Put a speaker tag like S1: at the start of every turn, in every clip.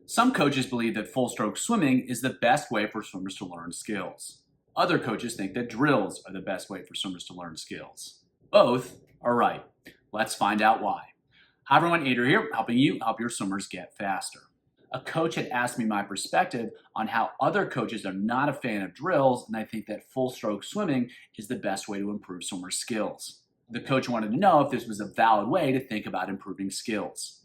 S1: Some coaches believe that full stroke swimming is the best way for swimmers to learn skills. Other coaches think that drills are the best way for swimmers to learn skills. Both are right. Let's find out why. Hi everyone, Andrew here, helping you help your swimmers get faster. A coach had asked me my perspective on how other coaches are not a fan of drills, and I think that full stroke swimming is the best way to improve swimmer skills. The coach wanted to know if this was a valid way to think about improving skills.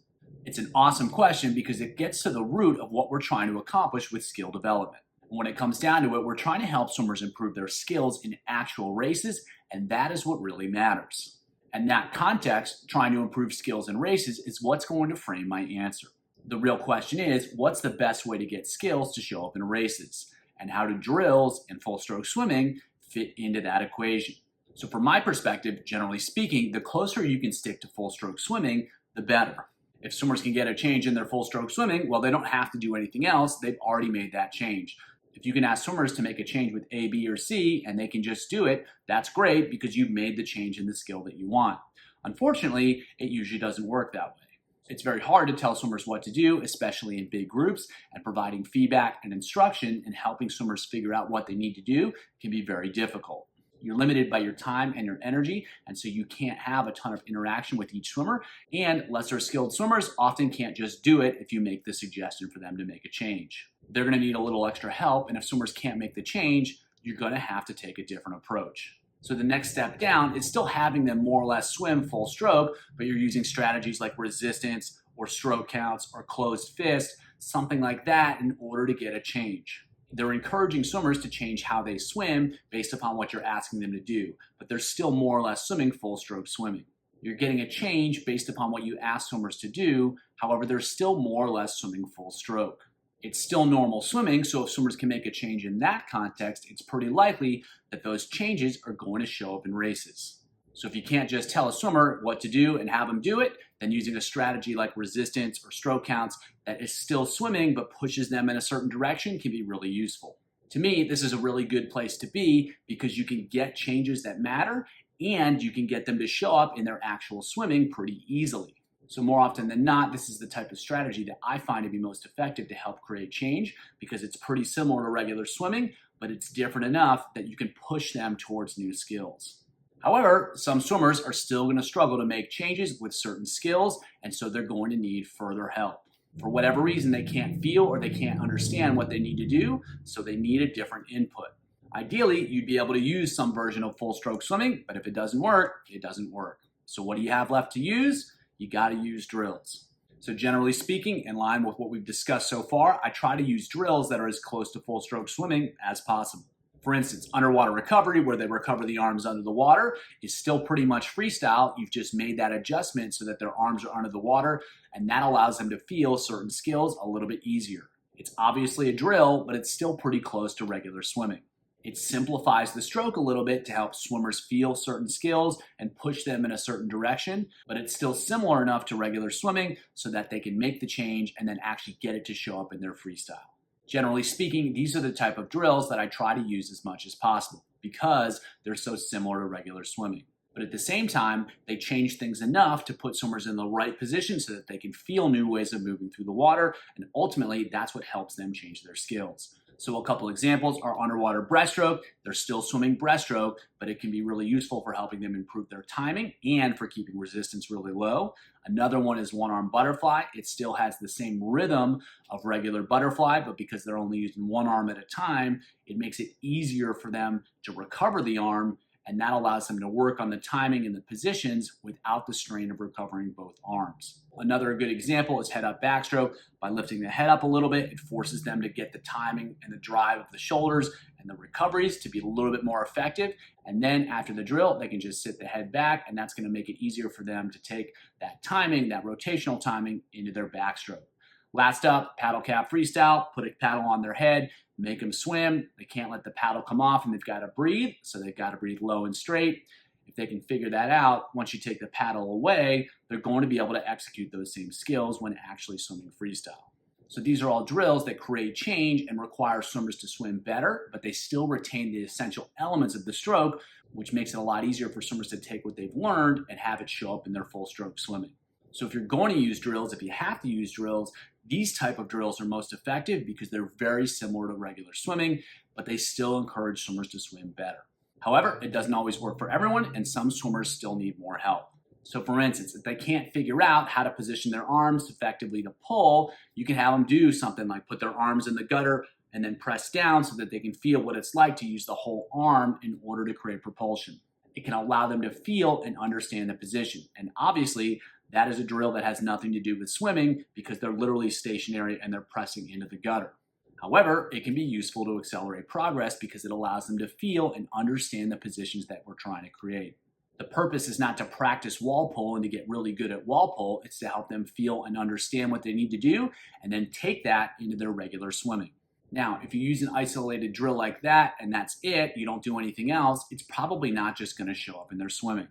S1: It's an awesome question because it gets to the root of what we're trying to accomplish with skill development. When it comes down to it, we're trying to help swimmers improve their skills in actual races, and that is what really matters. In that context, trying to improve skills in races is what's going to frame my answer. The real question is, what's the best way to get skills to show up in races? And how do drills and full stroke swimming fit into that equation? So from my perspective, generally speaking, the closer you can stick to full stroke swimming, the better. If swimmers can get a change in their full stroke swimming, well, they don't have to do anything else. They've already made that change. If you can ask swimmers to make a change with A, B, or C, and they can just do it, that's great because you've made the change in the skill that you want. Unfortunately, it usually doesn't work that way. It's very hard to tell swimmers what to do, especially in big groups, and providing feedback and instruction and helping swimmers figure out what they need to do can be very difficult. You're limited by your time and your energy, and so you can't have a ton of interaction with each swimmer, and lesser skilled swimmers often can't just do it if you make the suggestion for them to make a change. They're going to need a little extra help, and if swimmers can't make the change, you're going to have to take a different approach. So the next step down is still having them more or less swim full stroke, but you're using strategies like resistance or stroke counts or closed fist, something like that in order to get a change. They're encouraging swimmers to change how they swim based upon what you're asking them to do, but they're still more or less swimming full stroke swimming. You're getting a change based upon what you ask swimmers to do, however, they're still more or less swimming full stroke. It's still normal swimming, so if swimmers can make a change in that context, it's pretty likely that those changes are going to show up in races. So if you can't just tell a swimmer what to do and have them do it, then using a strategy like resistance or stroke counts that is still swimming but pushes them in a certain direction can be really useful. To me, this is a really good place to be because you can get changes that matter and you can get them to show up in their actual swimming pretty easily. So more often than not, this is the type of strategy that I find to be most effective to help create change because it's pretty similar to regular swimming, but it's different enough that you can push them towards new skills. However, some swimmers are still going to struggle to make changes with certain skills, and so they're going to need further help. For whatever reason, they can't feel or they can't understand what they need to do, so they need a different input. Ideally, you'd be able to use some version of full stroke swimming, but if it doesn't work, it doesn't work. So what do you have left to use? You got to use drills. So generally speaking, in line with what we've discussed so far, I try to use drills that are as close to full stroke swimming as possible. For instance, underwater recovery, where they recover the arms under the water, is still pretty much freestyle. You've just made that adjustment so that their arms are under the water, and that allows them to feel certain skills a little bit easier. It's obviously a drill, but it's still pretty close to regular swimming. It simplifies the stroke a little bit to help swimmers feel certain skills and push them in a certain direction, but it's still similar enough to regular swimming so that they can make the change and then actually get it to show up in their freestyle. Generally speaking, these are the type of drills that I try to use as much as possible because they're so similar to regular swimming. But at the same time, they change things enough to put swimmers in the right position so that they can feel new ways of moving through the water, and ultimately that's what helps them change their skills. So a couple examples are underwater breaststroke. They're still swimming breaststroke, but it can be really useful for helping them improve their timing and for keeping resistance really low. Another one is one-arm butterfly. It still has the same rhythm of regular butterfly, but because they're only using one arm at a time, it makes it easier for them to recover the arm, and that allows them to work on the timing and the positions without the strain of recovering both arms. Another good example is head-up backstroke. By lifting the head up a little bit, it forces them to get the timing and the drive of the shoulders and the recoveries to be a little bit more effective. And then after the drill, they can just sit the head back, and that's going to make it easier for them to take that timing, that rotational timing, into their backstroke. Last up, paddle cap freestyle. Put a paddle on their head, make them swim. They can't let the paddle come off, and they've got to breathe, so they've got to breathe low and straight. If they can figure that out, once you take the paddle away, they're going to be able to execute those same skills when actually swimming freestyle. So these are all drills that create change and require swimmers to swim better, but they still retain the essential elements of the stroke, which makes it a lot easier for swimmers to take what they've learned and have it show up in their full stroke swimming. So if you're going to use drills, if you have to use drills, These type of drills are most effective because they're very similar to regular swimming, but they still encourage swimmers to swim better. However, it doesn't always work for everyone, and some swimmers still need more help. So for instance, if they can't figure out how to position their arms effectively to pull, you can have them do something like put their arms in the gutter and then press down so that they can feel what it's like to use the whole arm in order to create propulsion. It can allow them to feel and understand the position. And obviously, that is a drill that has nothing to do with swimming because they're literally stationary and they're pressing into the gutter. However, it can be useful to accelerate progress because it allows them to feel and understand the positions that we're trying to create. The purpose is not to practice wall pull and to get really good at wall pull. It's to help them feel and understand what they need to do and then take that into their regular swimming. Now, if you use an isolated drill like that and that's it, you don't do anything else, it's probably not just going to show up in their swimming.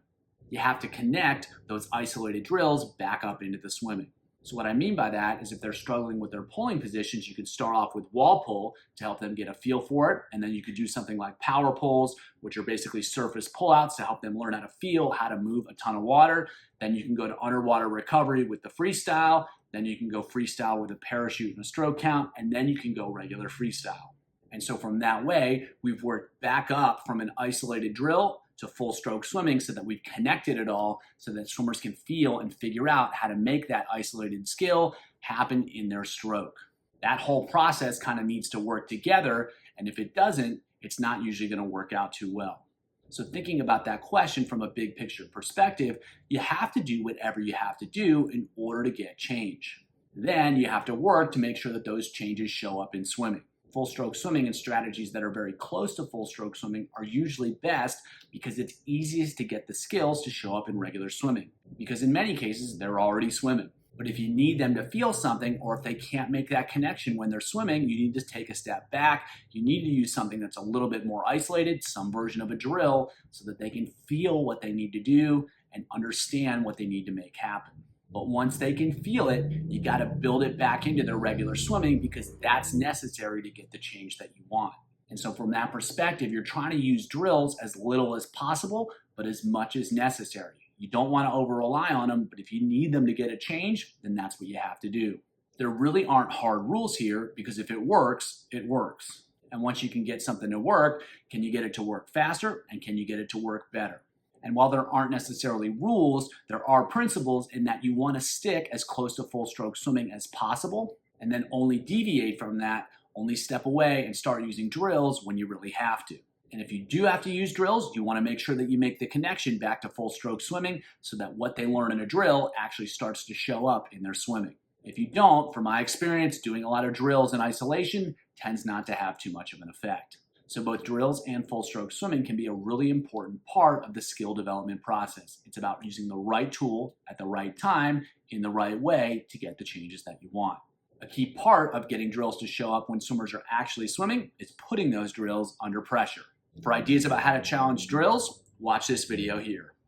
S1: You have to connect those isolated drills back up into the swimming. So what I mean by that is if they're struggling with their pulling positions, you could start off with wall pull to help them get a feel for it. And then you could do something like power pulls, which are basically surface pullouts to help them learn how to feel, how to move a ton of water. Then you can go to underwater recovery with the freestyle. Then you can go freestyle with a parachute and a stroke count. And then you can go regular freestyle. And so from that way, we've worked back up from an isolated drill to full stroke swimming so that we've connected it all so that swimmers can feel and figure out how to make that isolated skill happen in their stroke. That whole process kind of needs to work together, and if it doesn't, it's not usually going to work out too well. So thinking about that question from a big picture perspective, you have to do whatever you have to do in order to get change. Then you have to work to make sure that those changes show up in swimming. Full stroke swimming and strategies that are very close to full stroke swimming are usually best because it's easiest to get the skills to show up in regular swimming. Because in many cases, they're already swimming. But if you need them to feel something, or if they can't make that connection when they're swimming, you need to take a step back. You need to use something that's a little bit more isolated, some version of a drill, so that they can feel what they need to do and understand what they need to make happen. But once they can feel it, you got to build it back into their regular swimming because that's necessary to get the change that you want. And so from that perspective, you're trying to use drills as little as possible, but as much as necessary. You don't want to over-rely on them, but if you need them to get a change, then that's what you have to do. There really aren't hard rules here because if it works, it works. And once you can get something to work, can you get it to work faster and can you get it to work better? And while there aren't necessarily rules, there are principles in that you want to stick as close to full stroke swimming as possible and then only deviate from that, only step away and start using drills when you really have to. And if you do have to use drills, you want to make sure that you make the connection back to full stroke swimming so that what they learn in a drill actually starts to show up in their swimming. If you don't, from my experience, doing a lot of drills in isolation tends not to have too much of an effect. So both drills and full stroke swimming can be a really important part of the skill development process. It's about using the right tool at the right time in the right way to get the changes that you want. A key part of getting drills to show up when swimmers are actually swimming is putting those drills under pressure. For ideas about how to challenge drills, watch this video here.